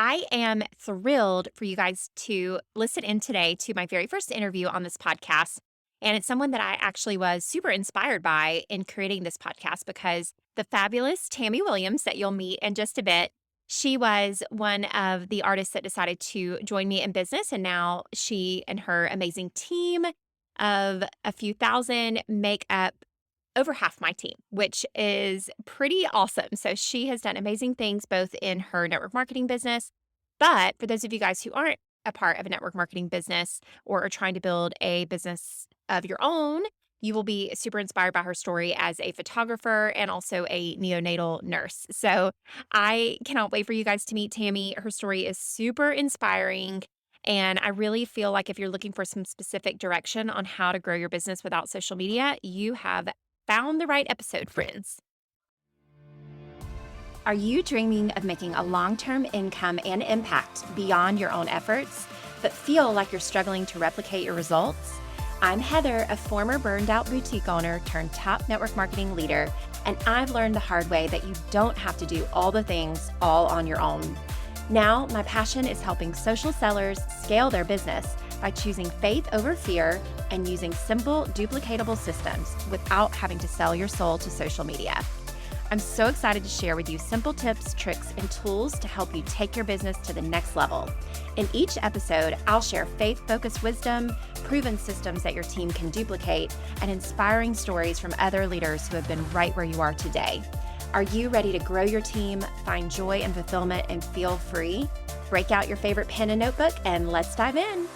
I am thrilled for you guys to listen in today to my very first interview on this podcast. And it's someone that I actually was super inspired by in creating this podcast because the fabulous Tammy Williams, that you'll meet in just a bit, she was one of the artists that decided to join me in business. And now she and her amazing team of a few thousand make up over half my team, which is pretty awesome. So she has done amazing things both in her network marketing business. But for those of you guys who aren't a part of a network marketing business or are trying to build a business of your own, you will be super inspired by her story as a photographer and also a neonatal nurse. So I cannot wait for you guys to meet Tammy. Her story is super inspiring. And I really feel like if you're looking for some specific direction on how to grow your business without social media, you have found the right episode, friends. Are you dreaming of making a long-term income and impact beyond your own efforts, but feel like you're struggling to replicate your results? I'm Heather, a former burned out boutique owner turned top network marketing leader, and I've learned the hard way that you don't have to do all the things all on your own. Now, my passion is helping social sellers scale their business by choosing faith over fear and using simple, duplicatable systems without having to sell your soul to social media. I'm so excited to share with you simple tips, tricks, and tools to help you take your business to the next level. In each episode, I'll share faith-focused wisdom, proven systems that your team can duplicate, and inspiring stories from other leaders who have been right where you are today. Are you ready to grow your team, find joy and fulfillment, and feel free? Break out your favorite pen and notebook, and let's dive in.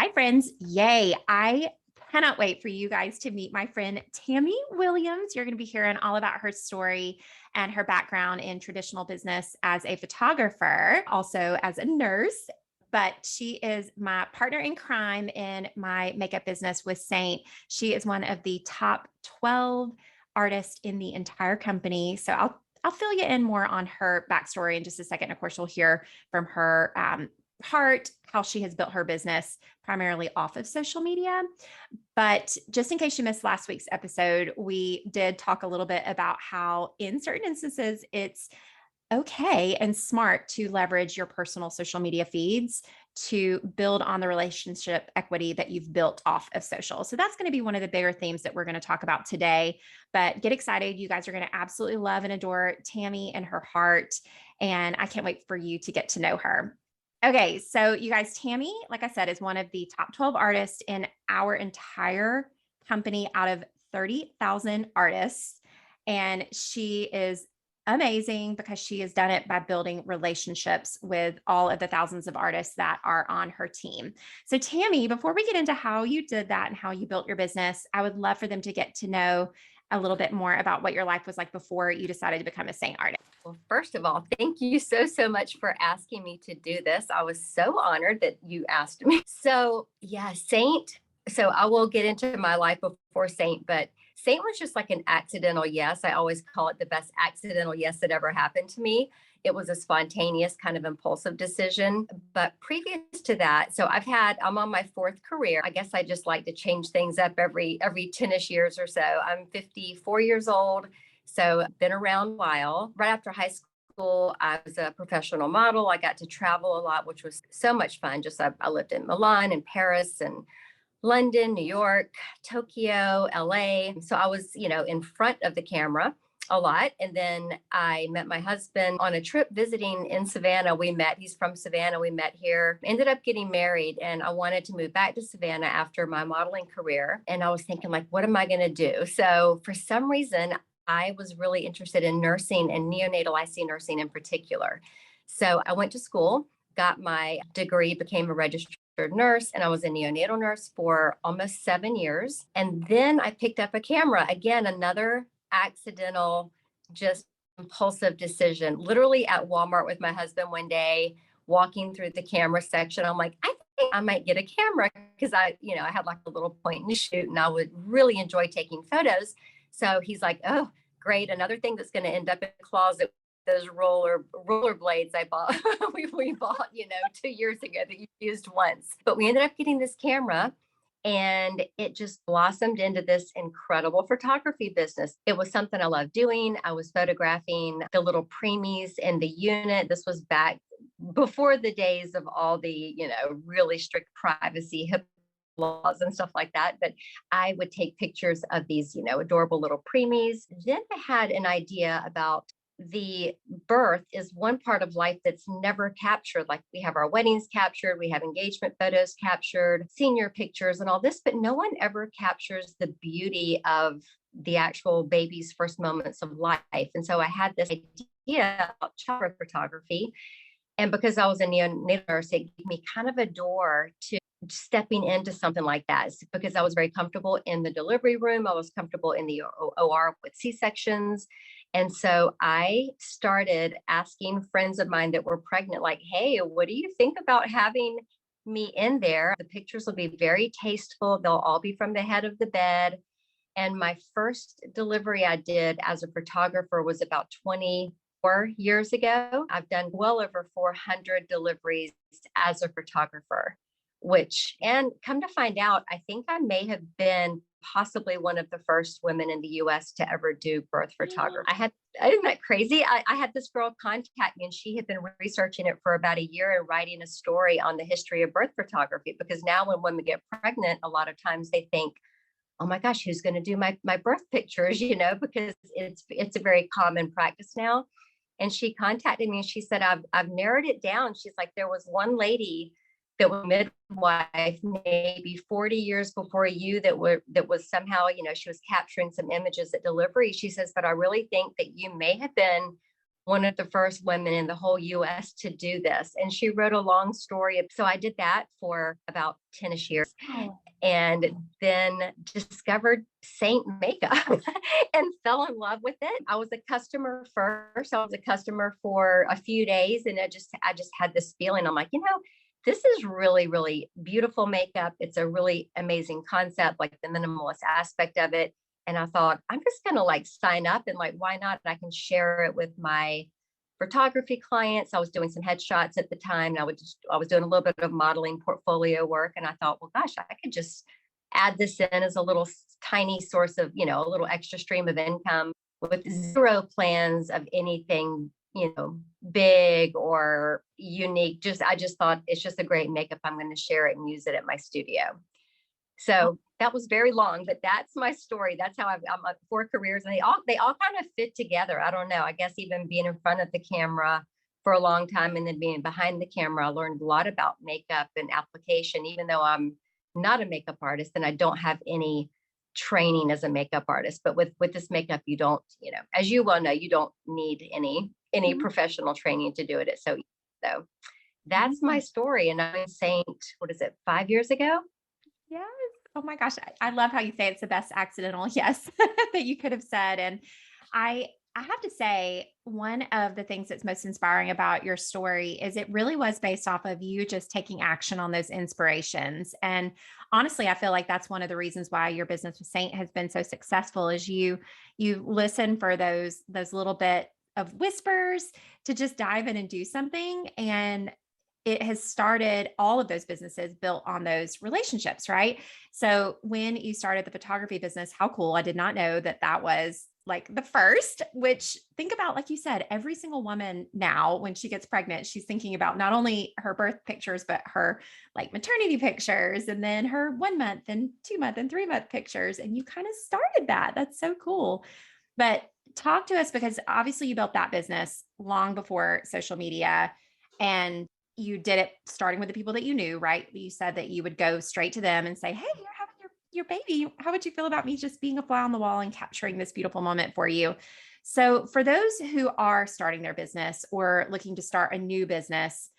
Hi, friends. Yay. I cannot wait for you guys to meet my friend Tammy Williams. You're going to be hearing all about her story and her background in traditional business as a photographer, also as a nurse. But she is my partner in crime in my makeup business with Seint. She is one of the top 12 artists in the entire company. So I'll fill you in more on her backstory in just a second. Of course, you'll hear from her heart, how she has built her business primarily off of social media. But just in case you missed last week's episode, we did talk a little bit about how in certain instances, it's okay and smart to leverage your personal social media feeds to build on the relationship equity that you've built off of social. So that's going to be one of the bigger themes that we're going to talk about today. But get excited. You guys are going to absolutely love and adore Tammy and her heart. And I can't wait for you to get to know her. Okay, so you guys, Tammy, like I said, is one of the top 12 artists in our entire company out of 30,000 artists. And she is amazing because she has done it by building relationships with all of the thousands of artists that are on her team. So Tammy, before we get into how you did that and how you built your business, I would love for them to get to know a little bit more about what your life was like before you decided to become a Seint artist. Well, first of all, thank you so much for asking me to do this. I was so honored that you asked me. So, yeah, Seint. So, I will get into my life before Seint, but Seint was just like an accidental yes. I always call it the best accidental yes that ever happened to me. It was a spontaneous kind of impulsive decision. But previous to that, so I'm on my fourth career. I guess I just like to change things up every 10ish years or so. I'm 54 years old. So I've been around a while. Right after high school, I was a professional model. I got to travel a lot, which was so much fun. I lived in Milan and Paris and London, New York, Tokyo, LA. So I was, in front of the camera a lot. And then I met my husband on a trip visiting in Savannah. He's from Savannah. We met here, ended up getting married. And I wanted to move back to Savannah after my modeling career. And I was thinking, like, what am I going to do? So for some reason, I was really interested in nursing and neonatal IC nursing in particular. So I went to school, got my degree, became a registered nurse, and I was a neonatal nurse for almost 7 years. And then I picked up a camera. Again, another accidental, just impulsive decision, literally at Walmart with my husband one day, walking through the camera section. I'm like, I think I might get a camera because I had like a little point and shoot and I would really enjoy taking photos. So he's like, oh, great. Another thing that's going to end up in the closet, those roller blades I bought, we bought, 2 years ago that you used once. But we ended up getting this camera And it just blossomed into this incredible photography business. It was something I loved doing. I was photographing the little preemies in the unit. This was back before the days of all the, really strict privacy laws and stuff like that. But I would take pictures of these, adorable little preemies. Then I had an idea about the birth is one part of life that's never captured. Like we have our weddings captured, we have engagement photos captured, senior pictures and all this, but no one ever captures the beauty of the actual baby's first moments of life. And so I had this idea about childbirth photography. And because I was a neonatal nurse, it gave me kind of a door to stepping into something like that. It's because I was very comfortable in the delivery room. I was comfortable in the OR with C-sections. And so I started asking friends of mine that were pregnant, like, hey, what do you think about having me in there? The pictures will be very tasteful. They'll all be from the head of the bed. And my first delivery I did as a photographer was about 24 years ago. I've done well over 400 deliveries as a photographer, and come to find out, I think I may have been possibly one of the first women in the US to ever do birth photography. Isn't that crazy? I had this girl contact me and she had been researching it for about a year and writing a story on the history of birth photography. Because now when women get pregnant, a lot of times they think, oh my gosh, who's going to do my birth pictures, because it's a very common practice now. And she contacted me and she said, I've narrowed it down. She's like, there was one lady that was midwife maybe 40 years before you that was somehow, she was capturing some images at delivery. She says, but I really think that you may have been one of the first women in the whole US to do this. And she wrote a long story. So I did that for about 10ish years. Oh. And then discovered Seint Makeup and fell in love with it. I was a customer first. I was a customer for a few days. And I just had this feeling. I'm like, this is really, really beautiful makeup. It's a really amazing concept, like the minimalist aspect of it. And I thought, I'm just going to sign up and why not? I can share it with my photography clients. I was doing some headshots at the time. And I was doing a little bit of modeling portfolio work. And I thought, well, gosh, I could just add this in as a little tiny source of, a little extra stream of income with zero plans of anything big or unique. I just thought it's just a great makeup. I'm going to share it and use it at my studio. So that was very long, but that's my story. That's how I'm at 4 careers, and they all kind of fit together. I don't know. I guess even being in front of the camera for a long time and then being behind the camera, I learned a lot about makeup and application, even though I'm not a makeup artist and I don't have any training as a makeup artist. But with this makeup, you don't, as you well know, you don't need any professional training to do it. So that's my story. And I'm Seint, 5 years ago? Yes. Oh my gosh. I love how you say it's the best accidental yes that you could have said. And I have to say, one of the things that's most inspiring about your story is it really was based off of you just taking action on those inspirations. And honestly, I feel like that's one of the reasons why your business with Seint has been so successful is you listen for those little bit of whispers to just dive in and do something. And it has started all of those businesses built on those relationships, right? So when you started the photography business, how cool. I did not know that was the first, which think about, like you said, every single woman now, when she gets pregnant, she's thinking about not only her birth pictures, but her maternity pictures, and then her 1 month and 2 month and 3 month pictures. And you kind of started that. That's so cool. But talk to us, because obviously you built that business long before social media, and you did it starting with the people that you knew, right? You said that you would go straight to them and say, hey, you're having your baby. How would you feel about me just being a fly on the wall and capturing this beautiful moment for you? So for those who are starting their business or looking to start a new business,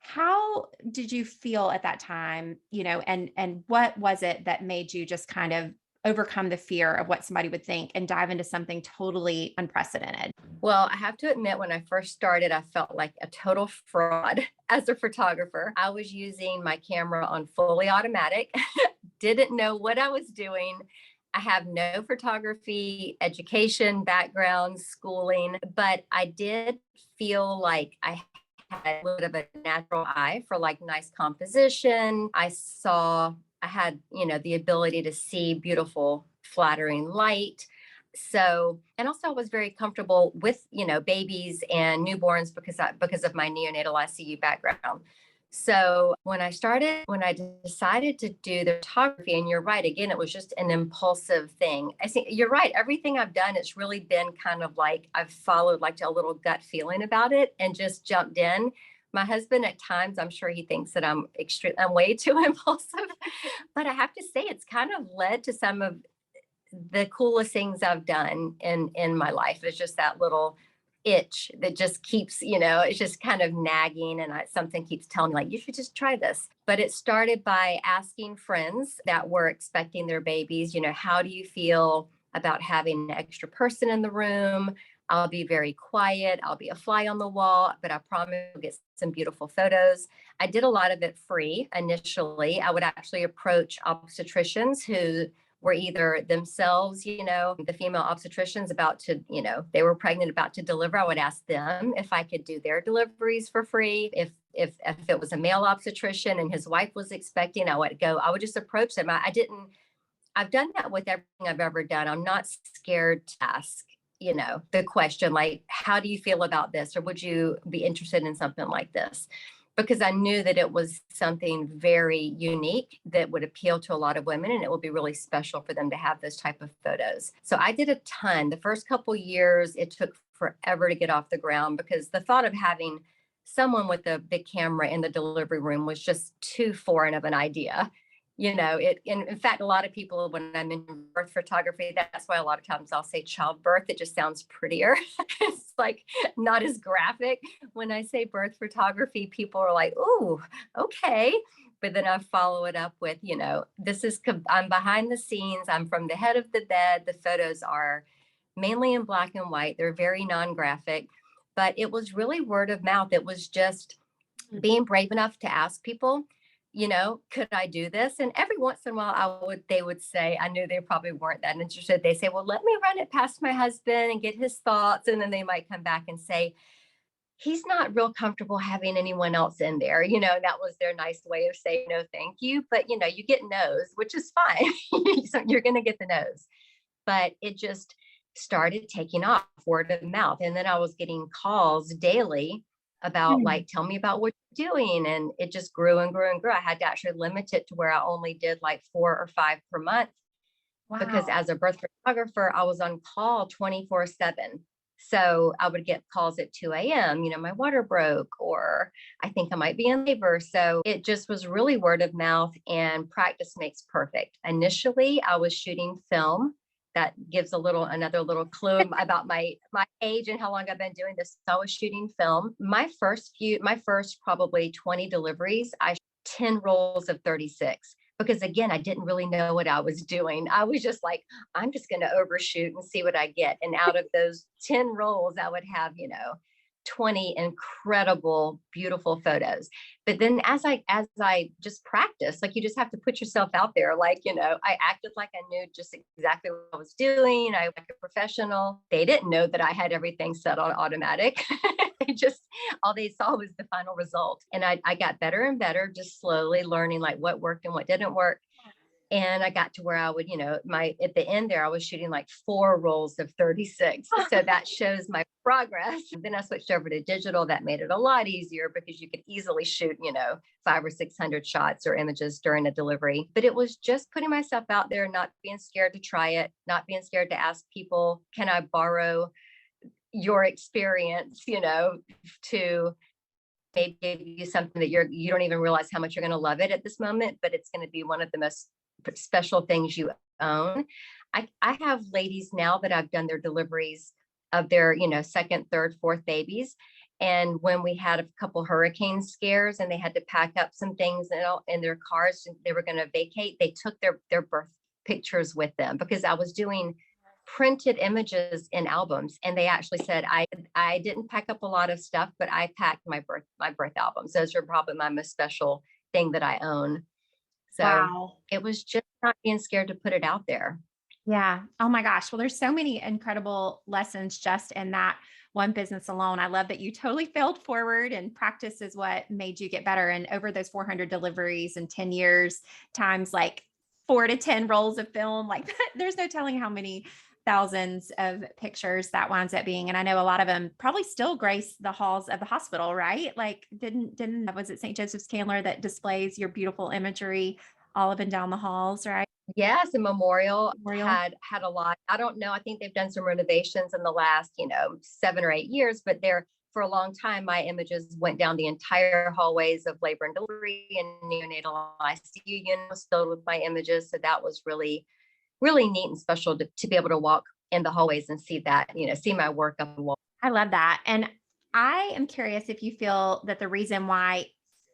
how did you feel at that time, and what was it that made you just kind of overcome the fear of what somebody would think and dive into something totally unprecedented? Well, I have to admit, when I first started, I felt like a total fraud as a photographer. I was using my camera on fully automatic, didn't know what I was doing. I have no photography education, background, schooling, but I did feel like I had a little bit of a natural eye for nice composition. I saw I had, the ability to see beautiful, flattering light. So, and also I was very comfortable with, babies and newborns because of my neonatal ICU background. So when I decided to do the photography, and you're right, again, it was just an impulsive thing. I think you're right. Everything I've done, it's really been kind of like I've followed like a little gut feeling about it and just jumped in. My husband, at times, I'm sure he thinks that I'm way too impulsive, but I have to say it's kind of led to some of the coolest things I've done in my life. It's just that little itch that just keeps, it's just kind of nagging, and something keeps telling me like, you should just try this. But it started by asking friends that were expecting their babies, how do you feel about having an extra person in the room? I'll be very quiet. I'll be a fly on the wall, but I promise you'll get some beautiful photos. I did a lot of it free initially. I would actually approach obstetricians who were either themselves, the female obstetricians about to, they were pregnant, about to deliver. I would ask them if I could do their deliveries for free. If it was a male obstetrician and his wife was expecting, I would just approach them. I've done that with everything I've ever done. I'm not scared to ask, the question like, how do you feel about this? Or would you be interested in something like this? Because I knew that it was something very unique that would appeal to a lot of women, and it would be really special for them to have those type of photos. So I did a ton. The first couple years, it took forever to get off the ground because the thought of having someone with a big camera in the delivery room was just too foreign of an idea. In fact, a lot of people, when I'm in birth photography, that's why a lot of times I'll say childbirth. It just sounds prettier. It's like not as graphic. When I say birth photography, people are like, "Ooh, okay." But then I follow it up with, I'm behind the scenes. I'm from the head of the bed. The photos are mainly in black and white. They're very non-graphic, but it was really word of mouth. It was just being brave enough to ask people, could I do this? And every once in a while they would say, I knew they probably weren't that interested. They say, well, let me run it past my husband and get his thoughts. And then they might come back and say, he's not real comfortable having anyone else in there. That was their nice way of saying, no, thank you. But, you get no's, which is fine. So you're going to get the no's. But it just started taking off, word of mouth. And then I was getting calls daily about like, tell me about what you're doing. And it just grew and grew and grew. I had to actually limit it to where I only did like 4 or 5 per month. Wow. Because as a birth photographer, I was on call 24/7. So I would get calls at 2 a.m., my water broke, or I think I might be in labor. So it just was really word of mouth, and practice makes perfect. Initially, I was shooting film. That gives another little clue about my age and how long I've been doing this. So I was shooting film. My first probably 20 deliveries, I shot 10 rolls of 36. Because again, I didn't really know what I was doing. I was just like, I'm just going to overshoot and see what I get. And out of those 10 rolls, I would have, 20 incredible, beautiful photos. But then as I just practiced, like you just have to put yourself out there. Like, I acted like I knew just exactly what I was doing. I was like a professional. They didn't know that I had everything set on automatic. All they saw was the final result. And I got better and better, just slowly learning like what worked and what didn't work. And I got to where I would, at the end there, I was shooting like 4 rolls of 36. So that shows my progress. Then I switched over to digital. That made it a lot easier because you could easily shoot, 500 or 600 shots or images during a delivery. But it was just putting myself out there, not being scared to try it, not being scared to ask people, can I borrow your experience, to maybe give you something that you don't even realize how much you're going to love it at this moment, but it's going to be one of the most special things you own. I have ladies now that I've done their deliveries of their, second, third, fourth babies. And when we had a couple hurricane scares and they had to pack up some things in their cars and they were going to vacate, they took their birth pictures with them because I was doing printed images in albums. And they actually said, I didn't pack up a lot of stuff, but I packed my birth albums. Those are probably my most special thing that I own. So wow. It was just not being scared to put it out there. Yeah. Oh my gosh. Well, there's so many incredible lessons just in that one business alone. I love that you totally failed forward, and practice is what made you get better. And over those 400 deliveries in 10 years, times like 4 to 10 rolls of film, like that, there's no telling how many thousands of pictures that winds up being. And I know a lot of them probably still grace the halls of the hospital, right? Like didn't was it St. Joseph's Candler that displays your beautiful imagery all up and down the halls, right? Yes, and Memorial Memorial. had a lot. I don't know. I think they've done some renovations in the last, 7 or 8 years, but there for a long time, my images went down the entire hallways of labor and delivery and neonatal ICU units filled with my images. So that was really, really neat and special to be able to walk in the hallways and see that, see my work up the wall. I love that. And I am curious if you feel that the reason why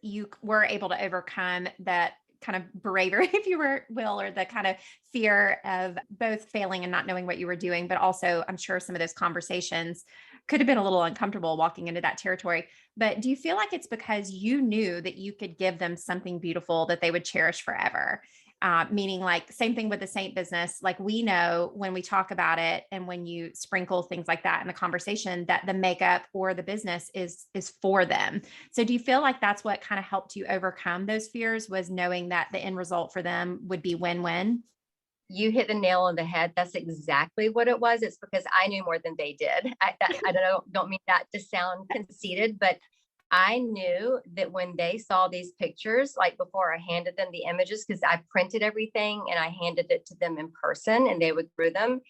you were able to overcome that kind of bravery, if you will, or the kind of fear of both failing and not knowing what you were doing, but also I'm sure some of those conversations could have been a little uncomfortable walking into that territory. But do you feel like it's because you knew that you could give them something beautiful that they would cherish forever? Meaning like same thing with the Seint business. Like we know when we talk about it and when you sprinkle things like that in the conversation that the makeup or the business is for them. So do you feel like that's what kind of helped you overcome those fears, was knowing that the end result for them would be win-win? You hit the nail on the head. That's exactly what it was. It's because I knew more than they did. I don't mean that to sound conceited, but I knew that when they saw these pictures, like before I handed them the images, because I printed everything and I handed it to them in person and they would through them.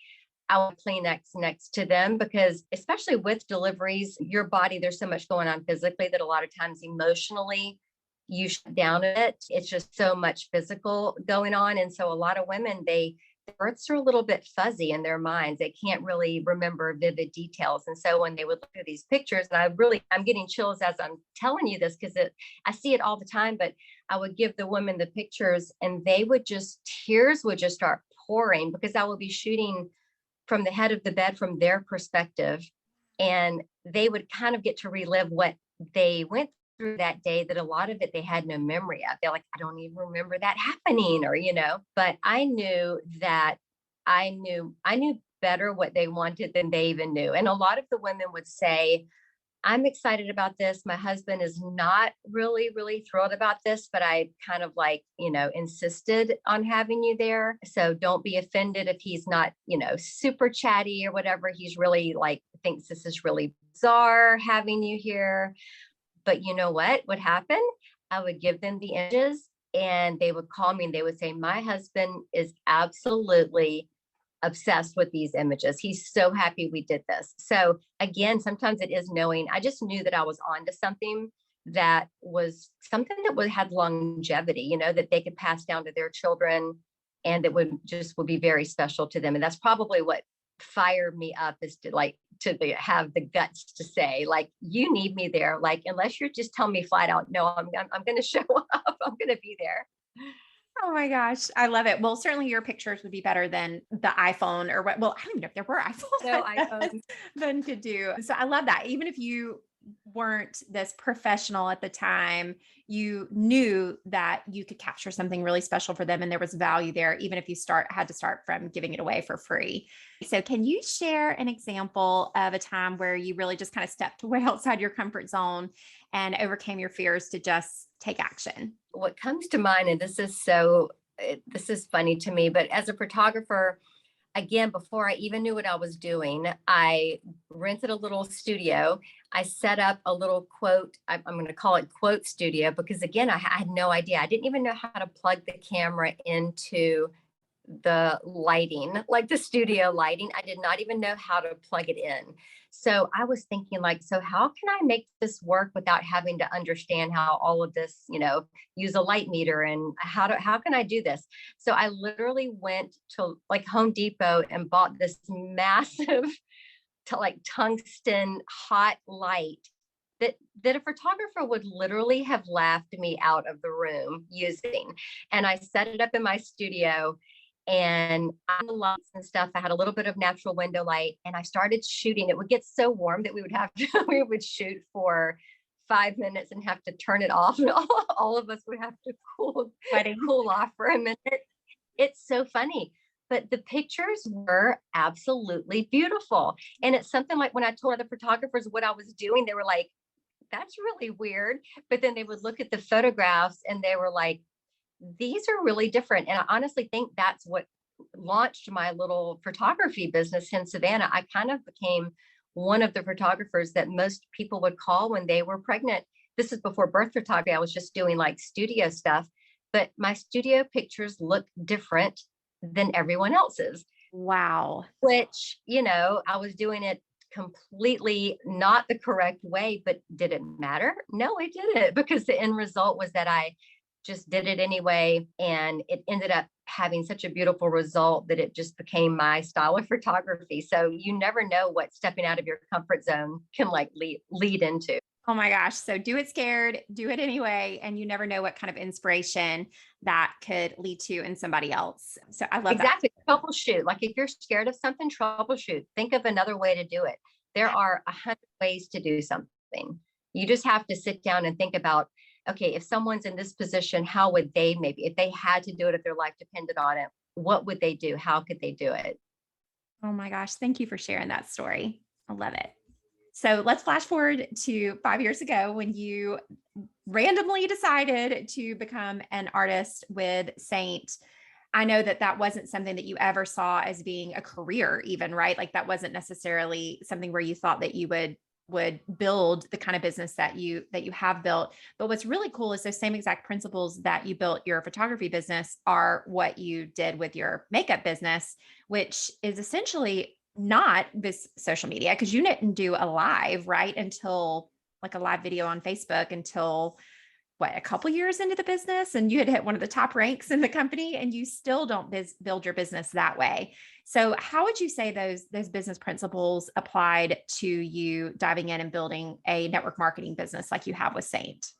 I would Kleenex next to them because, especially with deliveries, your body, there's so much going on physically that a lot of times emotionally you shut down a bit. It's just so much physical going on. And so a lot of women, the births are a little bit fuzzy in their minds. They can't really remember vivid details. And so when they would look at these pictures, and I'm getting chills as I'm telling you this because I see it all the time, but I would give the women the pictures and tears would just start pouring because I would be shooting from the head of the bed from their perspective. And they would kind of get to relive what they went through that day, that a lot of it they had no memory of. They're like, I don't even remember that happening, or, but I knew that I knew better what they wanted than they even knew. And a lot of the women would say, I'm excited about this. My husband is not really, really thrilled about this, but I kind of insisted on having you there. So don't be offended if he's not, super chatty or whatever. He's really thinks this is really bizarre having you here. But you know what would happen? I would give them the images and they would call me and they would say, my husband is absolutely obsessed with these images. He's so happy we did this. So again, sometimes it is knowing. I just knew that I was onto something that had longevity, that they could pass down to their children and that would be very special to them. And that's probably what fired me up, is to have the guts to say, you need me there. Unless you're just telling me flat out, no, I'm going to show up. I'm going to be there. Oh my gosh, I love it. Well, certainly your pictures would be better than the iPhone or what. Well, I don't even know if there were iPhones. No iPhones. Than could do. So I love that. Even if you weren't this professional at the time, you knew that you could capture something really special for them and there was value there, even if you had to start from giving it away for free. So can you share an example of a time where you really just kind of stepped way outside your comfort zone and overcame your fears to just take action? What comes to mind, and this is funny to me, but as a photographer, again, before I even knew what I was doing, I rented a little studio. I set up a little I'm going to call it quote studio, because again, I had no idea. I didn't even know how to plug the camera into the lighting, like the studio lighting. I did not even know how to plug it in. So I was thinking so how can I make this work without having to understand how all of this, use a light meter and how can I do this? So I literally went to Home Depot and bought this massive tungsten hot light that a photographer would literally have laughed me out of the room using. And I set it up in my studio. And on the lights and stuff, I had a little bit of natural window light and I started shooting. It would get so warm that we would shoot for 5 minutes and have to turn it off. And all of us would have to cool off for a minute. It's so funny. but the pictures were absolutely beautiful. And it's something like when I told other photographers what I was doing, they were like, that's really weird. But then they would look at the photographs and they were like, these are really different. And I honestly think that's what launched my little photography business in Savannah. I kind of became one of the photographers that most people would call when they were pregnant. This is before birth photography. I was just doing like studio stuff, but my studio pictures look different than everyone else's. Wow. Which, I was doing it completely not the correct way, but did it matter? No, it didn't, because the end result was that I just did it anyway. And it ended up having such a beautiful result that it just became my style of photography. So you never know what stepping out of your comfort zone can like lead into. Oh my gosh. So do it scared, do it anyway. And you never know what kind of inspiration that could lead to in somebody else. So I love that. Exactly. Troubleshoot. Like if you're scared of something, troubleshoot. Think of another way to do it. There are 100 ways to do something. You just have to sit down and think about, okay, if someone's in this position, how would they, maybe if they had to do it, if their life depended on it, what would they do? How could they do it? Oh my gosh. Thank you for sharing that story. I love it. So let's flash forward to 5 years ago when you randomly decided to become an artist with Seint. I know that that wasn't something that you ever saw as being a career even, right? Like that wasn't necessarily something where you thought that you would build the kind of business that you have built. But what's really cool is those same exact principles that you built your photography business are what you did with your makeup business, which is essentially not this social media, because you didn't do a live, right? Until like a live video on Facebook until what, a couple years into the business, and you had hit one of the top ranks in the company, and you still don't build your business that way. So how would you say those business principles applied to you diving in and building a network marketing business like you have with Seint?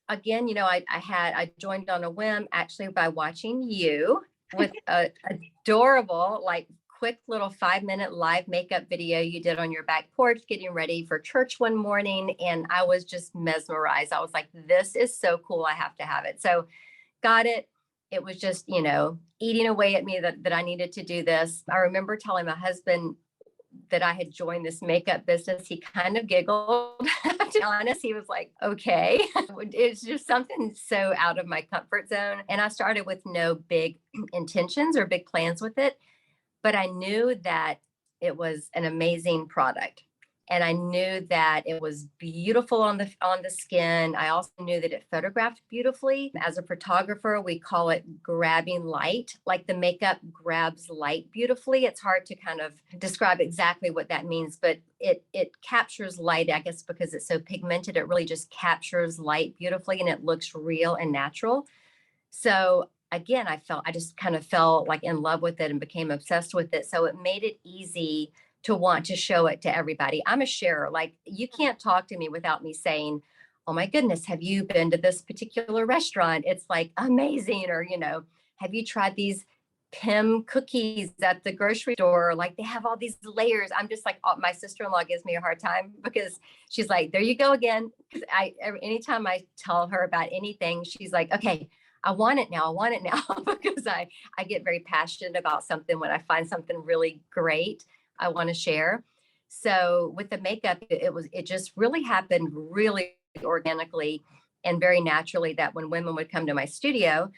Again, I joined on a whim actually by watching you with a adorable, like quick little 5-minute live makeup video you did on your back porch getting ready for church one morning. And I was just mesmerized. I was like, this is so cool. I have to have it. So got it. It was just, eating away at me that I needed to do this. I remember telling my husband that I had joined this makeup business. He kind of giggled. To be honest, he was like, okay. It's just something so out of my comfort zone. And I started with no big intentions or big plans with it. But I knew that it was an amazing product. And I knew that it was beautiful on the skin. I also knew that it photographed beautifully. As a photographer, we call it grabbing light, like the makeup grabs light beautifully. It's hard to kind of describe exactly what that means, but it captures light, I guess, because it's so pigmented. It really just captures light beautifully and it looks real and natural. So again, I just kind of fell like in love with it and became obsessed with it. So it made it easy to want to show it to everybody. I'm a sharer. Like you can't talk to me without me saying, oh my goodness, have you been to this particular restaurant? It's like amazing. Or, have you tried these Pim cookies at the grocery store? Like they have all these layers. I'm just like, oh, my sister-in-law gives me a hard time because she's like, there you go again. Because anytime I tell her about anything, she's like, okay, I want it now. Because I get very passionate about something. When I find something really great, I want to share. So with the makeup, it just really happened really organically and very naturally that when women would come to my studio,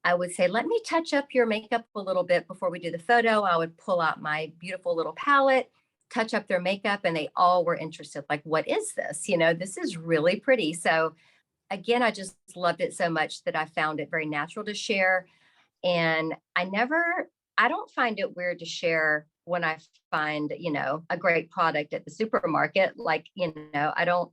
I would say, let me touch up your makeup a little bit before we do the photo. I would pull out my beautiful little palette, touch up their makeup, and they all were interested. Like, what is this? This is really pretty. So again, I just loved it so much that I found it very natural to share. And I don't find it weird to share when I find, a great product at the supermarket. Like, I don't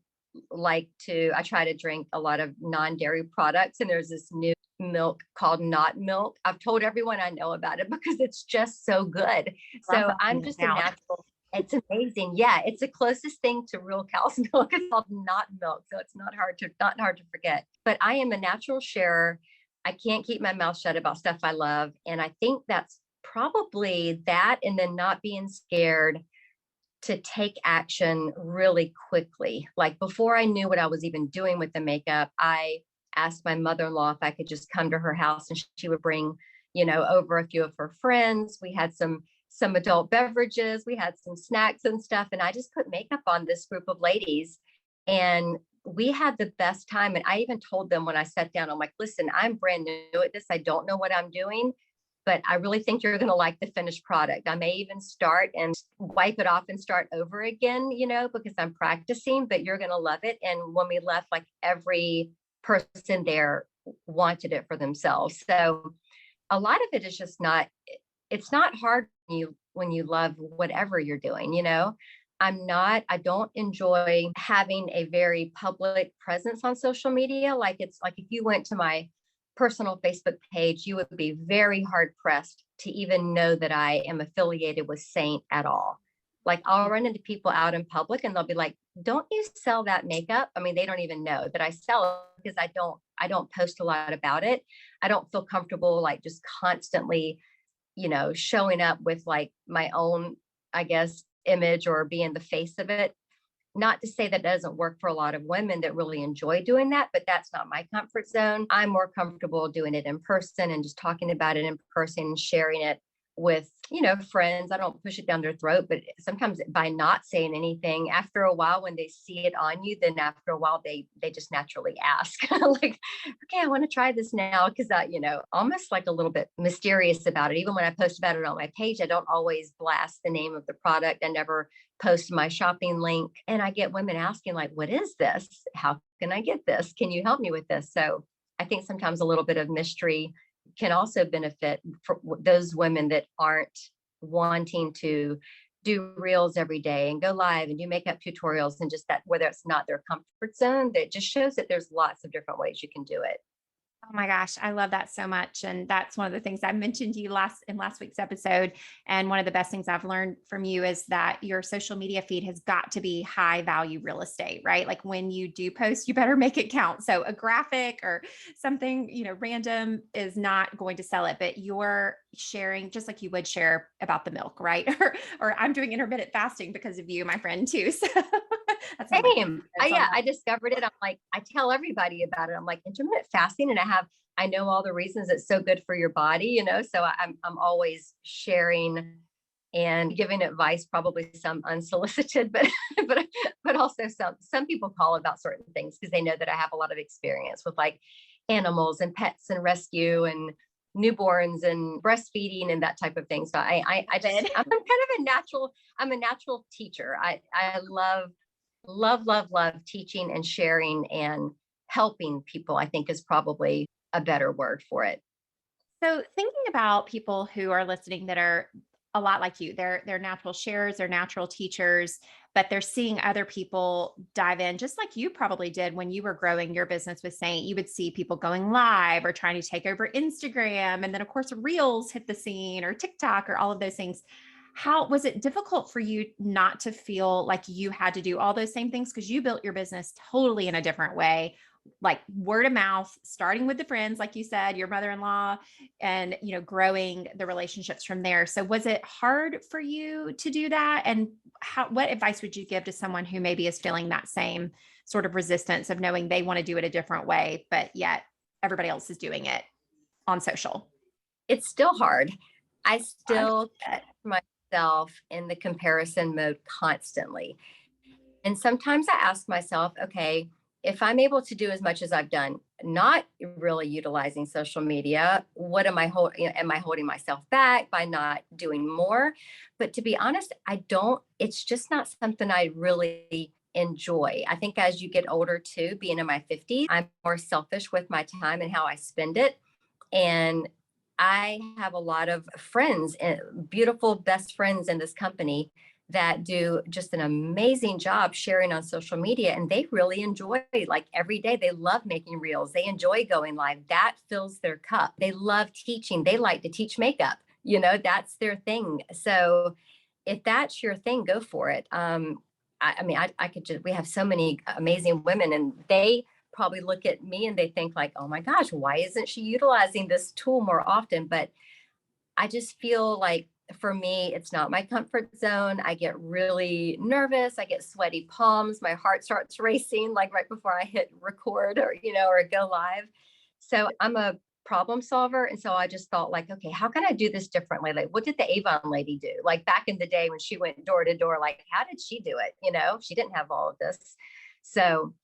I try to drink a lot of non-dairy products. And there's this new milk called Not Milk. I've told everyone I know about it because it's just so good. So I'm just a natural. It's amazing. Yeah, it's the closest thing to real cow's milk. It's called Not Milk, so it's not hard to forget. But I am a natural sharer. I can't keep my mouth shut about stuff I love, and I think that's probably that. And then not being scared to take action really quickly. Like before I knew what I was even doing with the makeup, I asked my mother-in-law if I could just come to her house, and she would bring over a few of her friends. We had some adult beverages, we had some snacks and stuff. And I just put makeup on this group of ladies. And we had the best time. And I even told them when I sat down, I'm like, listen, I'm brand new at this. I don't know what I'm doing, but I really think you're going to like the finished product. I may even start and wipe it off and start over again, because I'm practicing, but you're going to love it. And when we left, like every person there wanted it for themselves. So a lot of it is just it's not hard when you love whatever you're doing, I don't enjoy having a very public presence on social media. Like it's like if you went to my personal Facebook page, you would be very hard pressed to even know that I am affiliated with Seint at all. Like I'll run into people out in public and they'll be like, don't you sell that makeup? I mean, they don't even know that I sell it because I don't post a lot about it. I don't feel comfortable like just constantly, showing up with like my own, I guess, image or being the face of it. Not to say that doesn't work for a lot of women that really enjoy doing that, but that's not my comfort zone. I'm more comfortable doing it in person and just talking about it in person and sharing it with, friends. I don't push it down their throat, but sometimes by not saying anything, after a while, when they see it on you, then after a while, they just naturally ask like, okay, I want to try this now. Cause I, almost like a little bit mysterious about it. Even when I post about it on my page, I don't always blast the name of the product. I never post my shopping link. And I get women asking like, what is this? How can I get this? Can you help me with this? So I think sometimes a little bit of mystery can also benefit for those women that aren't wanting to do reels every day and go live and do makeup tutorials and just that, whether it's not their comfort zone, that just shows that there's lots of different ways you can do it. Oh my gosh, I love that so much. And that's one of the things I mentioned to you in last week's episode. And one of the best things I've learned from you is that your social media feed has got to be high value real estate, right? Like when you do post, you better make it count. So a graphic or something, random is not going to sell it, but you're sharing just like you would share about the milk, right? Or I'm doing intermittent fasting because of you, my friend, too. So that's same. I discovered it. I'm like, I tell everybody about it. I'm like intermittent fasting, and I know all the reasons it's so good for your body, so I'm always sharing and giving advice, probably some unsolicited, but but also some people call about certain things because they know that I have a lot of experience with like animals and pets and rescue and newborns and breastfeeding and that type of thing. So I'm kind of I'm a natural teacher. I love teaching and sharing and helping people, I think is probably a better word for it. So thinking about people who are listening that are a lot like you, they're natural sharers, they're natural teachers, but they're seeing other people dive in, just like you probably did when you were growing your business with Seint. You would see people going live or trying to take over Instagram. And then of course, Reels hit the scene or TikTok or all of those things. How was it difficult for you not to feel like you had to do all those same things? Because you built your business totally in a different way, like word of mouth, starting with the friends, like you said, your mother-in-law, and growing the relationships from there. So was it hard for you to do that? And what advice would you give to someone who maybe is feeling that same sort of resistance of knowing they want to do it a different way, but yet everybody else is doing it on social? It's still hard. I still catch myself in the comparison mode constantly. And sometimes I ask myself, okay, if I'm able to do as much as I've done, not really utilizing social media, what am I holding? Am I holding myself back by not doing more? But to be honest, it's just not something I really enjoy. I think as you get older too, being in my 50s, I'm more selfish with my time and how I spend it. And I have a lot of friends, beautiful best friends in this company that do just an amazing job sharing on social media. And they really enjoy, like every day, they love making reels. They enjoy going live. That fills their cup. They love teaching. They like to teach makeup. That's their thing. So if that's your thing, go for it. I could just, we have so many amazing women, and they probably look at me and they think like, oh my gosh, why isn't she utilizing this tool more often? But I just feel like for me, it's not my comfort zone. I get really nervous. I get sweaty palms. My heart starts racing like right before I hit record or go live. So I'm a problem solver. And so I just thought like, okay, how can I do this differently? Like, what did the Avon lady do? Like back in the day when she went door to door, like, how did she do it? She didn't have all of this. So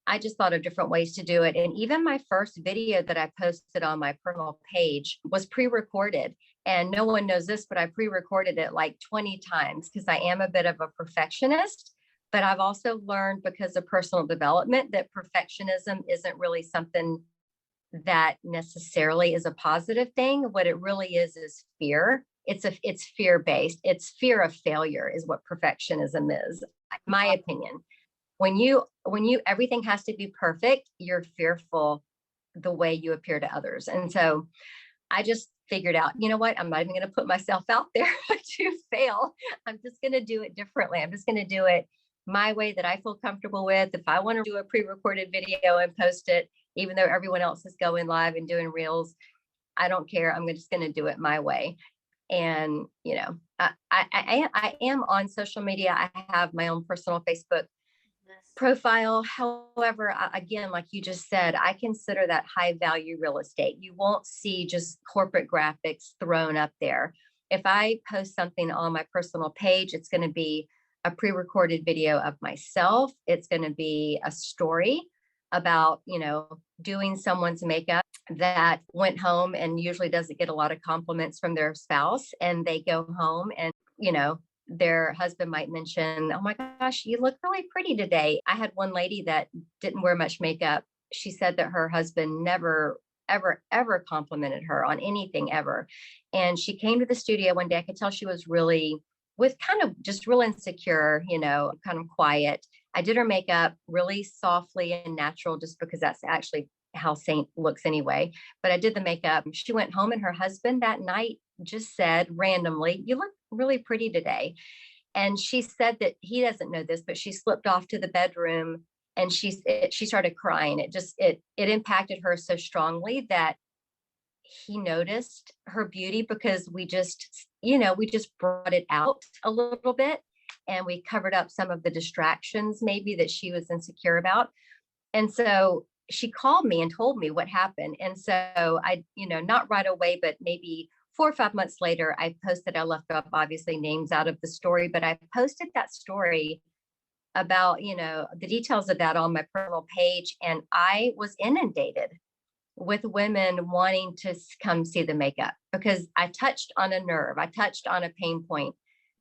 I just thought of different ways to do it. And even my first video that I posted on my personal page was pre-recorded. And no one knows this, but I pre-recorded it like 20 times because I am a bit of a perfectionist. But I've also learned because of personal development that perfectionism isn't really something that necessarily is a positive thing. What it really is fear. It's fear-based. It's fear of failure is what perfectionism is, in my opinion. When you everything has to be perfect, you're fearful the way you appear to others. And so I just figured out, you know what? I'm not even going to put myself out there to fail. I'm just going to do it differently. I'm just going to do it my way that I feel comfortable with. If I want to do a pre-recorded video and post it, even though everyone else is going live and doing reels, I don't care. I'm just going to do it my way. And, I am on social media. I have my own personal Facebook profile. However, again, like you just said, I consider that high value real estate. You won't see just corporate graphics thrown up there. If I post something on my personal page, it's going to be a pre-recorded video of myself. It's going to be a story about, doing someone's makeup that went home and usually doesn't get a lot of compliments from their spouse. And they go home and, their husband might mention, oh my gosh, you look really pretty today. I had one lady that didn't wear much makeup. She said that her husband never, ever, ever complimented her on anything ever. And she came to the studio one day. I could tell she was really with kind of just real insecure, kind of quiet. I did her makeup really softly and natural just because that's actually how Seint looks anyway. But I did the makeup. She went home and her husband that night just said randomly, you look really pretty today. And she said that he doesn't know this, but she slipped off to the bedroom and she started crying. It impacted her so strongly that he noticed her beauty because we just brought it out a little bit and we covered up some of the distractions maybe that she was insecure about. And so she called me and told me what happened. And so I, not right away, but maybe 4 or 5 months later, I left up obviously names out of the story, but I posted that story about, the details of that on my personal page. And I was inundated with women wanting to come see the makeup because I touched on a nerve. I touched on a pain point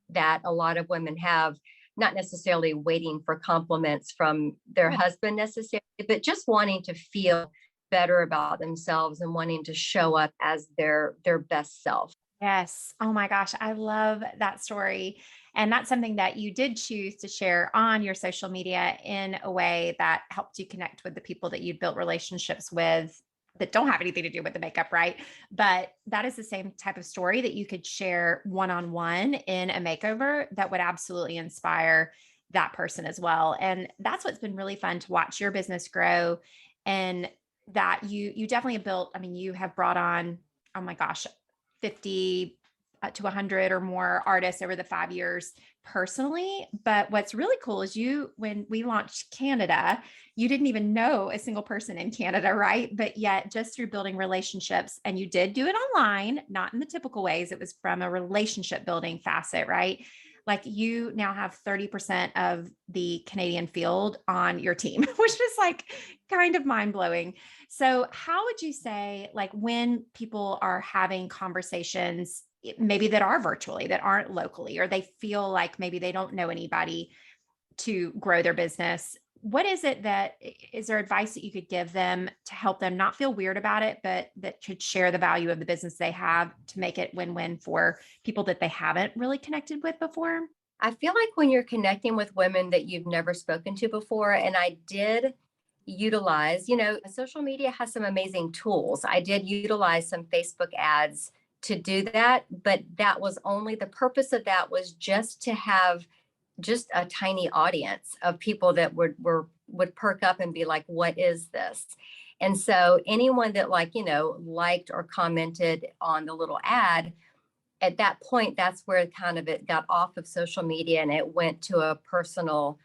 that a lot of women have, not necessarily waiting for compliments from their husband necessarily, but just wanting to feel better about themselves and wanting to show up as their best self. Yes. Oh my gosh. I love that story. And that's something that you did choose to share on your social media in a way that helped you connect with the people that you'd built relationships with that don't have anything to do with the makeup, right? But that is the same type of story that you could share one-on-one in a makeover that would absolutely inspire that person as well. And that's what's been really fun to watch your business grow. And that you definitely have built, you have brought on, oh my gosh, 50 to 100 or more artists over the 5 years personally. But what's really cool is when we launched Canada, you didn't even know a single person in Canada, right? But yet just through building relationships, and you did do it online, not in the typical ways. It was from a relationship building facet, right? Like you now have 30% of the Canadian field on your team, which is like kind of mind blowing. So how would you say, like when people are having conversations, maybe that are virtually, that aren't locally, or they feel like maybe they don't know anybody to grow their business, what is there advice that you could give them to help them not feel weird about it, but that could share the value of the business they have to make it win-win for people that they haven't really connected with before? I feel like when you're connecting with women that you've never spoken to before, and I did utilize, social media has some amazing tools. I did utilize some Facebook ads to do that, but that was only the purpose of that was just to have just a tiny audience of people that would perk up and be like, what is this? And so anyone that liked or commented on the little ad, at that point, that's where kind of it got off of social media and it went to a personal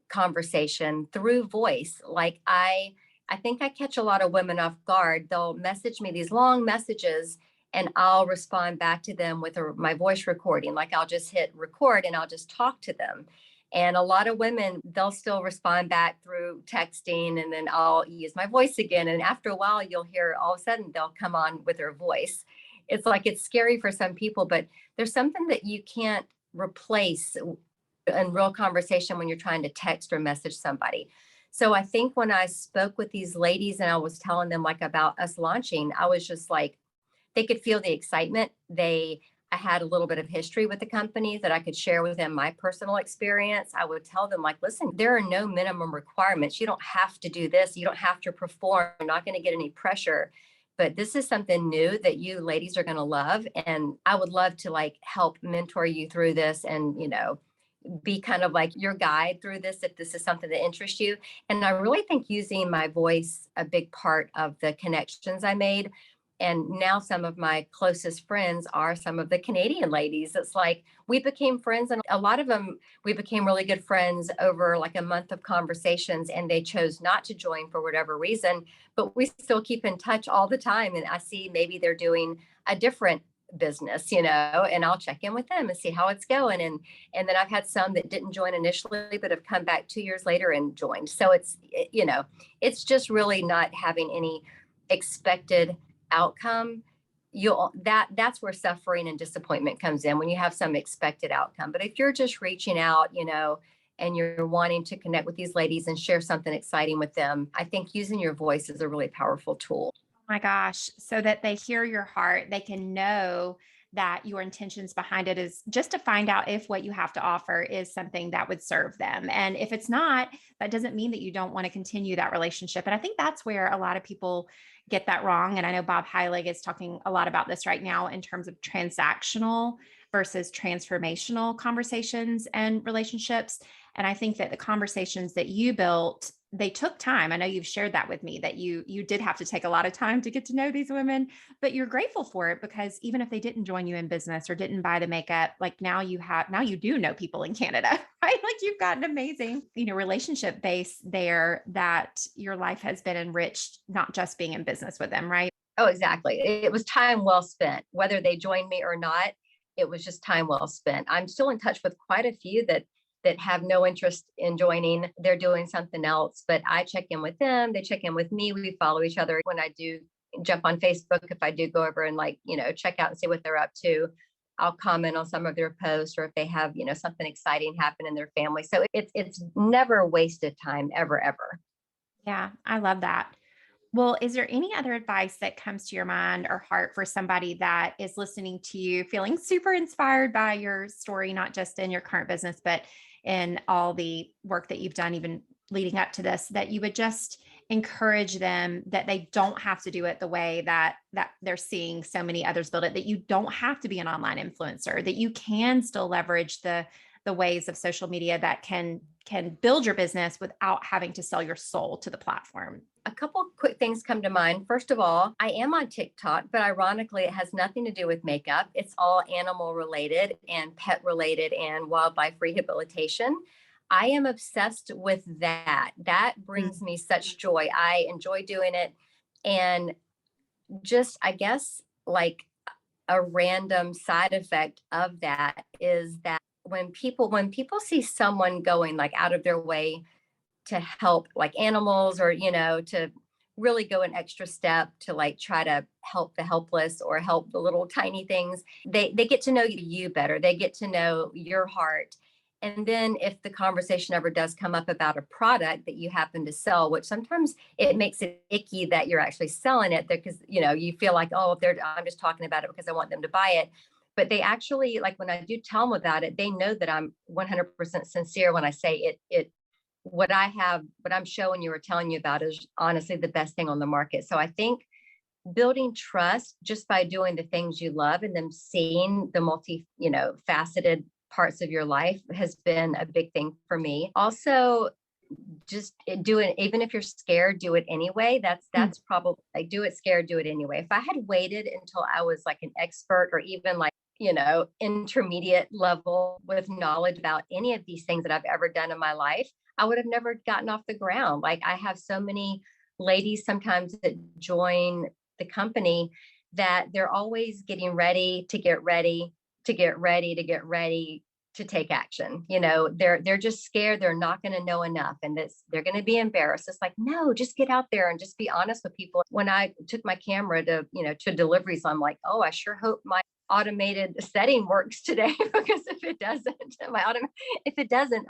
conversation through voice. Like I I think I catch a lot of women off guard. They'll message me these long messages and I'll respond back to them with my voice recording. Like I'll just hit record and I'll just talk to them. And a lot of women, they'll still respond back through texting and then I'll use my voice again. And after a while, you'll hear all of a sudden they'll come on with their voice. It's like it's scary for some people, but there's something that you can't replace in real conversation when you're trying to text or message somebody. So I think when I spoke with these ladies and I was telling them like about us launching, I was just like, they could feel the excitement. I had a little bit of history with the company that I could share with them my personal experience. I would tell them like, listen, there are no minimum requirements. You don't have to do this. You don't have to perform. You're not going to get any pressure. But this is something new that you ladies are going to love. And I would love to like help mentor you through this and, be kind of like your guide through this if this is something that interests you. And I really think using my voice a big part of the connections I made. And now some of my closest friends are some of the Canadian ladies. It's like we became friends, and a lot of them, we became really good friends over like a month of conversations, and they chose not to join for whatever reason, but we still keep in touch all the time. And I see maybe they're doing a different business, and I'll check in with them and see how it's going. And then I've had some that didn't join initially, but have come back 2 years later and joined. So it's just really not having any expected outcome. That's where suffering and disappointment comes in when you have some expected outcome. But if you're just reaching out, and you're wanting to connect with these ladies and share something exciting with them, I think using your voice is a really powerful tool. My gosh, so that they hear your heart, they can know that your intentions behind it is just to find out if what you have to offer is something that would serve them. And if it's not, that doesn't mean that you don't want to continue that relationship. And I think that's where a lot of people get that wrong. And I know Bob Heilig is talking a lot about this right now in terms of transactional versus transformational conversations and relationships. And I think that the conversations that you built, they took time. I know you've shared that with me, that you did have to take a lot of time to get to know these women, but you're grateful for it because even if they didn't join you in business or didn't buy the makeup, like now you do know people in Canada, right? Like you've got an amazing, relationship base there that your life has been enriched, not just being in business with them, right? Oh, exactly. It was time well spent, whether they joined me or not. It was just time well spent. I'm still in touch with quite a few that have no interest in joining. They're doing something else, but I check in with them. They check in with me. We follow each other. When I do jump on Facebook, if I do go over and check out and see what they're up to, I'll comment on some of their posts, or if they have, something exciting happen in their family. So it's never wasted time, ever, ever. Yeah, I love that. Well, is there any other advice that comes to your mind or heart for somebody that is listening to you, feeling super inspired by your story, not just in your current business, but in all the work that you've done, even leading up to this, that you would just encourage them that they don't have to do it the way that they're seeing so many others build it, that you don't have to be an online influencer, that you can still leverage the ways of social media that can build your business without having to sell your soul to the platform? A couple quick things come to mind. First of all, I am on TikTok, but ironically, it has nothing to do with makeup. It's all animal related and pet related and wildlife rehabilitation. I am obsessed with that. That brings me such joy. I enjoy doing it. And just, I guess, like a random side effect of that is that when people see someone going like out of their way to help like animals, or to really go an extra step to like try to help the helpless or help the little tiny things, they get to know you better. They get to know your heart. And then if the conversation ever does come up about a product that you happen to sell, which sometimes it makes it icky that you're actually selling it, because you feel like, oh, I'm just talking about it because I want them to buy it. But they actually, like, when I do tell them about it, they know that I'm 100% sincere when I say what I'm showing you or telling you about is honestly the best thing on the market. So I think building trust just by doing the things you love and them seeing the faceted parts of your life has been a big thing for me. Also, just do it, even if you're scared, do it anyway. That's probably, like, do it scared, do it anyway. If I had waited until I was like an expert or even like, intermediate level with knowledge about any of these things that I've ever done in my life, I would have never gotten off the ground. Like, I have so many ladies sometimes that join the company that they're always getting ready to get ready to get ready to get ready to take action. They're just scared they're not going to know enough and this they're going to be embarrassed. It's like, no, just get out there and just be honest with people. When I took my camera to deliveries, I'm like, oh, I sure hope my automated setting works today because if it doesn't, if it doesn't,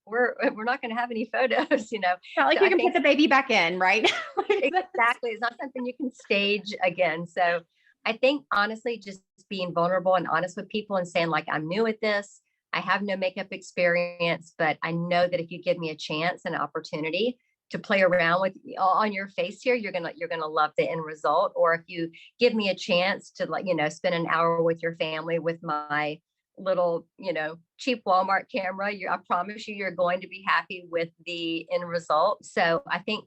we're not going to have any photos. Not like So you I can put think the baby back in, right? exactly, it's not something you can stage again. So I think honestly, just being vulnerable and honest with people and saying like, I'm new at this. I have no makeup experience, but I know that if you give me a chance and opportunity to play around with on your face here, you're gonna love the end result. Or if you give me a chance to spend an hour with your family with my little cheap Walmart camera, I promise you're going to be happy with the end result. So I think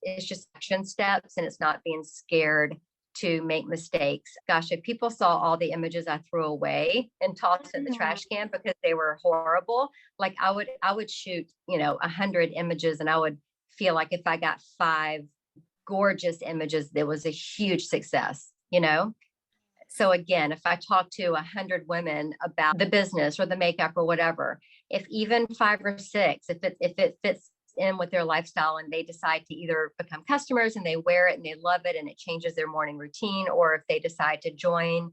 it's just action steps and it's not being scared to make mistakes. Gosh, if people saw all the images I threw away and tossed in the trash can because they were horrible, like I would shoot 100 images and I would feel like if I got 5 gorgeous images, there was a huge success. So again, if I talk to 100 women about the business or the makeup or whatever, if even 5 or 6, if it fits in with their lifestyle and they decide to either become customers and they wear it and they love it and it changes their morning routine, or if they decide to join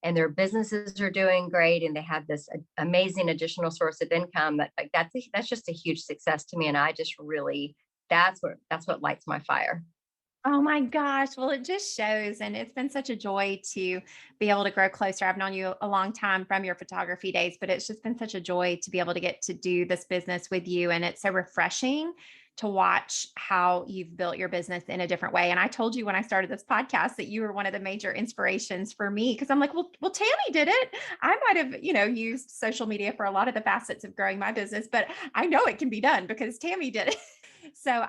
and their businesses are doing great and they have this amazing additional source of income, that's just a huge success to me. And I just really, that's what lights my fire. Oh my gosh. Well, it just shows. And it's been such a joy to be able to grow closer. I've known you a long time from your photography days, but it's just been such a joy to be able to get to do this business with you. And it's so refreshing to watch how you've built your business in a different way. And I told you when I started this podcast that you were one of the major inspirations for me because I'm like, well, Tammy did it. I might have, used social media for a lot of the facets of growing my business, but I know it can be done because Tammy did it. So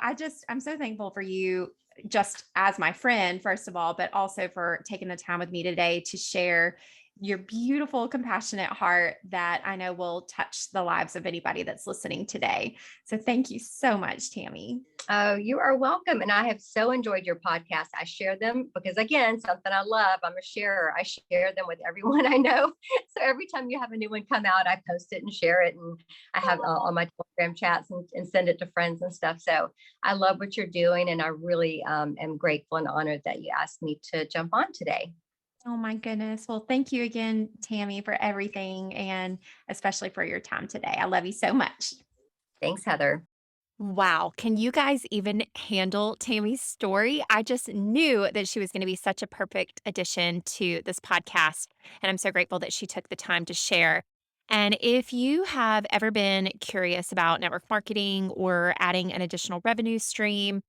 I'm so thankful for you just as my friend, first of all, but also for taking the time with me today to share your beautiful, compassionate heart that I know will touch the lives of anybody that's listening today. So thank you so much, Tammy. Oh, you are welcome. And I have so enjoyed your podcast. I share them because, again, something I love. I'm a sharer. I share them with everyone I know. So every time you have a new one come out, I post it and share it. And I have on my Telegram chats and send it to friends and stuff. So I love what you're doing. And I really am grateful and honored that you asked me to jump on today. Oh my goodness. Well, thank you again, Tammy, for everything and especially for your time today. I love you so much. Thanks, Heather. Wow. Can you guys even handle Tammy's story? I just knew that she was going to be such a perfect addition to this podcast. And I'm so grateful that she took the time to share. And if you have ever been curious about network marketing or adding an additional revenue stream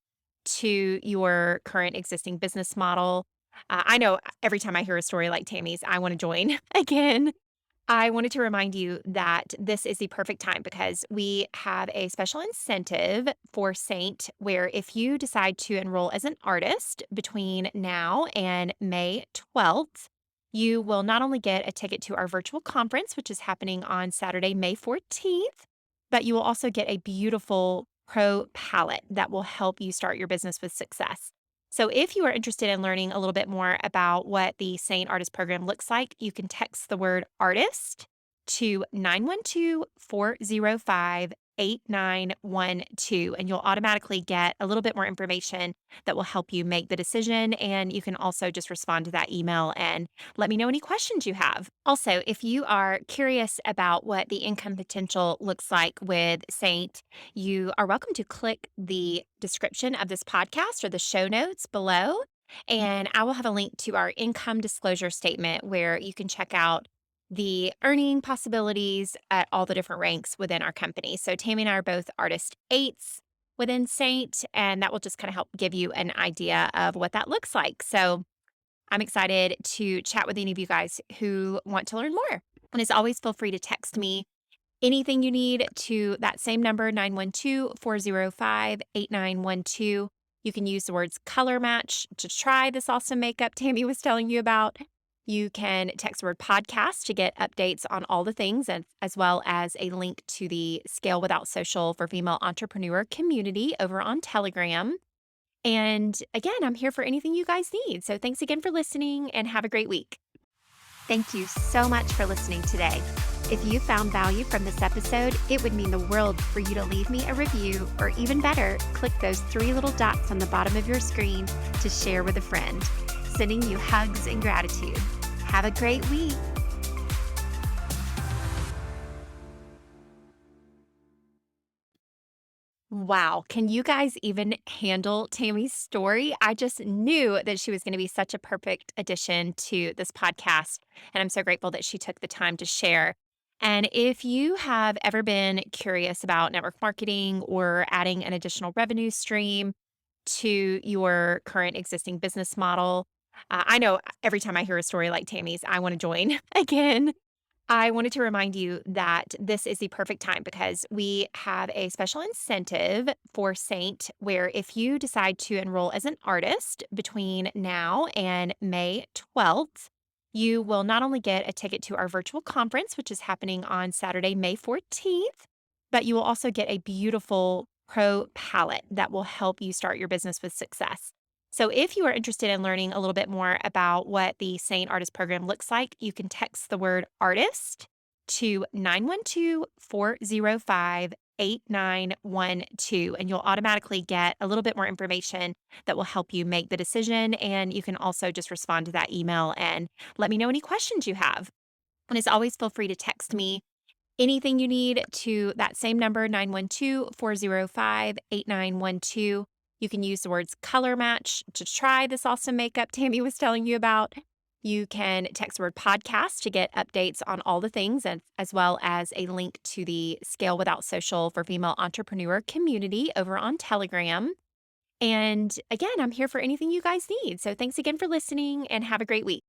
to your current existing business model, I know every time I hear a story like Tammy's, I want to join again. I wanted to remind you that this is the perfect time because we have a special incentive for Seint where if you decide to enroll as an artist between now and May 12th, you will not only get a ticket to our virtual conference, which is happening on Saturday, May 14th, but you will also get a beautiful pro palette that will help you start your business with success. So, if you are interested in learning a little bit more about what the Seint Artist Program looks like, you can text the word artist to 912-405-8912, and you'll automatically get a little bit more information that will help you make the decision. And you can also just respond to that email and let me know any questions you have. Also, if you are curious about what the income potential looks like with Seint, you are welcome to click the description of this podcast or the show notes below. And I will have a link to our income disclosure statement where you can check out the earning possibilities at all the different ranks within our company. So Tammy and I are both artist eights within Seint, and that will just kind of help give you an idea of what that looks like. So I'm excited to chat with any of you guys who want to learn more. And as always, feel free to text me anything you need to that same number, 912-405-8912. You can use the words color match to try this awesome makeup Tammy was telling you about. You can text the word podcast to get updates on all the things, and as well as a link to the Scale Without Social for Female Entrepreneur community over on Telegram. And again, I'm here for anything you guys need. So thanks again for listening and have a great week. Thank you so much for listening today. If you found value from this episode, it would mean the world for you to leave me a review, or even better, click those three little dots on the bottom of your screen to share with a friend. Sending you hugs and gratitude. Have a great week. Wow. Can you guys even handle Tammy's story? I just knew that she was going to be such a perfect addition to this podcast. And I'm so grateful that she took the time to share. And if you have ever been curious about network marketing or adding an additional revenue stream to your current existing business model, I know every time I hear a story like Tammy's, I want to join again. I wanted to remind you that this is the perfect time because we have a special incentive for Seint where if you decide to enroll as an artist between now and May 12th, you will not only get a ticket to our virtual conference, which is happening on Saturday, May 14th, but you will also get a beautiful pro palette that will help you start your business with success. So, if you are interested in learning a little bit more about what the Seint Artist Program looks like, you can text the word artist to 912-405-8912, and you'll automatically get a little bit more information that will help you make the decision. And you can also just respond to that email and let me know any questions you have. And as always, feel free to text me anything you need to that same number, 912-405-8912. You can use the words color match to try this awesome makeup Tammy was telling you about. You can text the word podcast to get updates on all the things, and as well as a link to the Scale Without Social for Female Entrepreneur community over on Telegram. And again, I'm here for anything you guys need. So thanks again for listening and have a great week.